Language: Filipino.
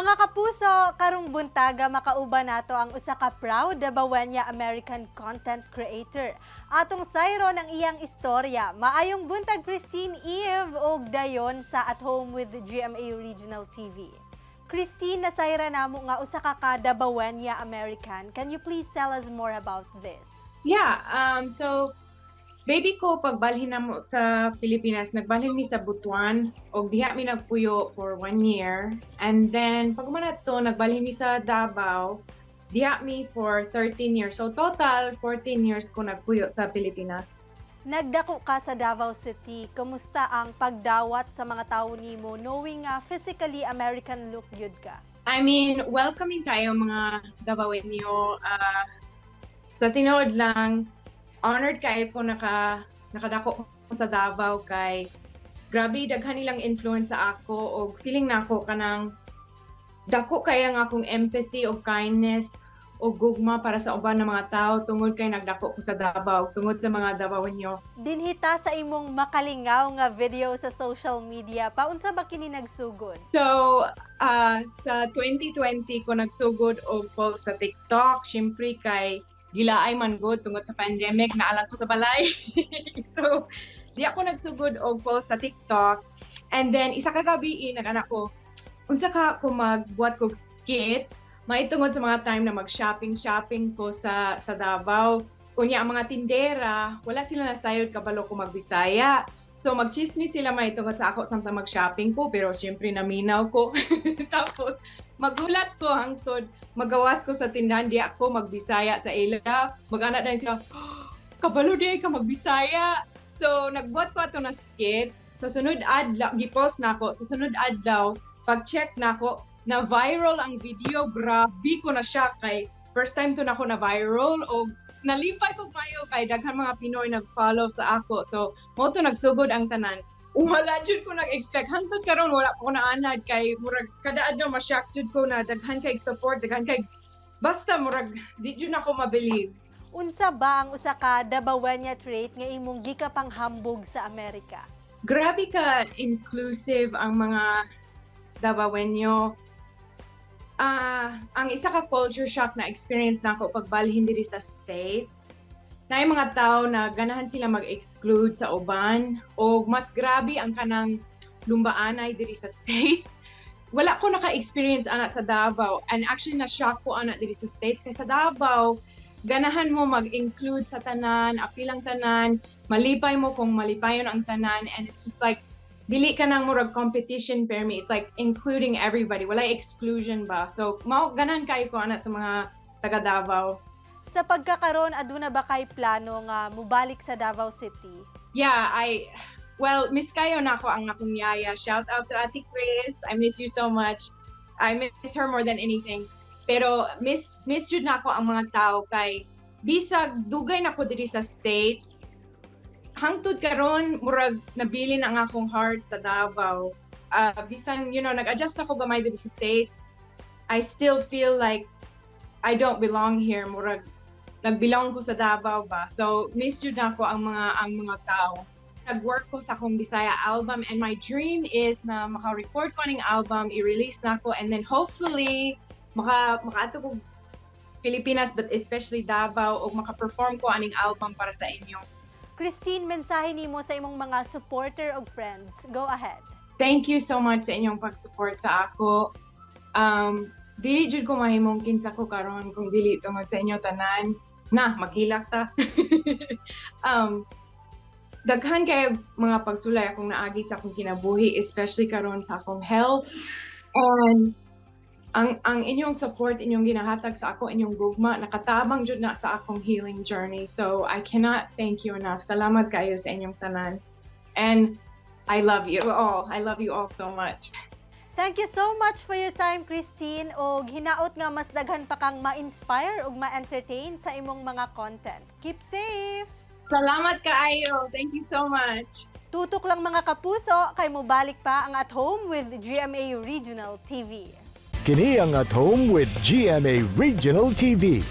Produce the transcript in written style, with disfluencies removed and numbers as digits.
Mga kapuso, karong buntaga makauban nato ang usa ka proud Dabawenya American content creator. Atong sayro ng iyang istorya. Maayong buntag Christine Eve og dayon sa At Home with GMA Regional TV. Christine, nasayra namo nga usa ka Dabawenya American. Can you please tell us more about this? Yeah, so baby ko pagbalhin na mo sa Pilipinas, nagbalhin mi sa Butuan og diha mi nagpuyo for 1 year. And then pag to nagbalhin mi sa Davao, diha mi for 13 years. So total 14 years ko nagpuyo sa Pilipinas. Nagdako ka sa Davao City. Kumusta ang pagdawat sa mga tawo nimo knowing physically American look gyud ka? I mean, welcoming kayo mga Davaoenyo. Sa tinuod lang, honored kayo ko nakadako ko sa Davao kay grabe daghan nilang influence sa ako og feeling nako kanang dako kaya nga akong empathy o kindness o gugma para sa uban ng mga tao tungod kay nagdako ko sa Davao tungod sa mga Davaoenyo. Dinhita sa imong makalingaw nga video sa social media, paunsa ba kini nagsugod? So, sa 2020 ko nagsugod og post sa TikTok, syempre kay gilaay man good tungod sa pandemic, naalang ko sa balay. So, di ako nagsugod og post sa TikTok. And then, isa ka gabi, nag-anak ko, unsa ka ko magbuhat kog skit, maitungod sa mga time na mag-shopping ko sa Davao. Kunya, ang mga tindera, wala sila nasayod kabalo ko magbisaya. So, mag-chismis sila maitungod sa ako samtang mag-shopping ko, pero syempre naminaw ko. Tapos, magulat ko hangtod magawas ko sa tindahan, di ako magbisaya sa ila. Mag-anak na sila, oh, kabalo di ka magbisaya. So, nagbuhat ko ato na skit. Sa sunod adlaw, gipost na ako. Sa sunod adlaw, pag-check na ako, na viral ang video. Grabe ko na siya kay first time to na ako na viral. O nalipay ko kayo kay daghan mga Pinoy nag-follow sa ako. So, mo to nagsugod ang tanan. Wala jud ko nag-expect. Hantod karon wala ko naanad kay murag kada adlaw ma-shock jud ko na daghan kay support, daghan kay basta murag di jud na ko mabelieve. Unsa ba ang usa ka Dabawenya trait nga imong gikapanghambog sa Amerika? Grabe ka inclusive ang mga Davaoenyo. Ang isa ka culture shock na experience nako pagbalhin diri sa States. Na yung mga tao na ganahan sila mag-exclude sa uban o mas grabe ang kanang lumbaanay diri sa States. Wala ko naka-experience ana sa Davao and actually na-shock ko ana diri sa States kay sa Davao ganahan mo mag-include sa tanan, apilang tanan, malipay mo kung malipayon ang tanan and it's just like dili ka nang murag competition per me. It's like including everybody. Wala exclusion ba? So mao ganahan kayo ko ana sa mga taga Davao. Sa pagkakaroon, aduna ba kay plano nga mubalik sa Davao City? Yeah, well, miss kayo na ako ang akong yaya. Shout out to Ate Chris. I miss you so much. I miss her more than anything. Pero miss jud na ako ang mga tao kay bisag dugay na ko diri sa States. Hangtod karon murag nabilin ang akong heart sa Davao. Bisan, nag-adjust na ko gamay diri sa States. I still feel like I don't belong here. Murag nagbilong ko sa Davao ba. So, miss jud na ko ang mga tao. Nag-work ko sa akong Bisaya album and my dream is na maka-record ko aning album, i-release na ko and then hopefully maka-ato ko Pilipinas but especially Davao o maka-perform ko aning album para sa inyo. Christine, mensahe nimo sa imong mga supporter o friends. Go ahead. Thank you so much sa inyong pag-support sa ako. Dili jud ko mahimong kinsa ko karon kung dili tungod sa inyo tanan. Na, maghilak ta. Daghan kay mga pagsulay akong naagi sa akong kinabuhi, especially karon sa akong health. And ang inyong support, inyong ginahatag sa ako, inyong gugma, nakatabang jud na sa akong healing journey. So I cannot thank you enough. Salamat kayo sa inyong tanan. And I love you all. I love you all so much. Thank you so much for your time, Christine. O hinaot nga mas daghan pa kang ma-inspire o ma-entertain sa imong mga content. Keep safe! Salamat kaayo. Thank you so much. Tutok lang mga kapuso, kay mobalik pa ang At Home with GMA Regional TV. Kini ang At Home with GMA Regional TV.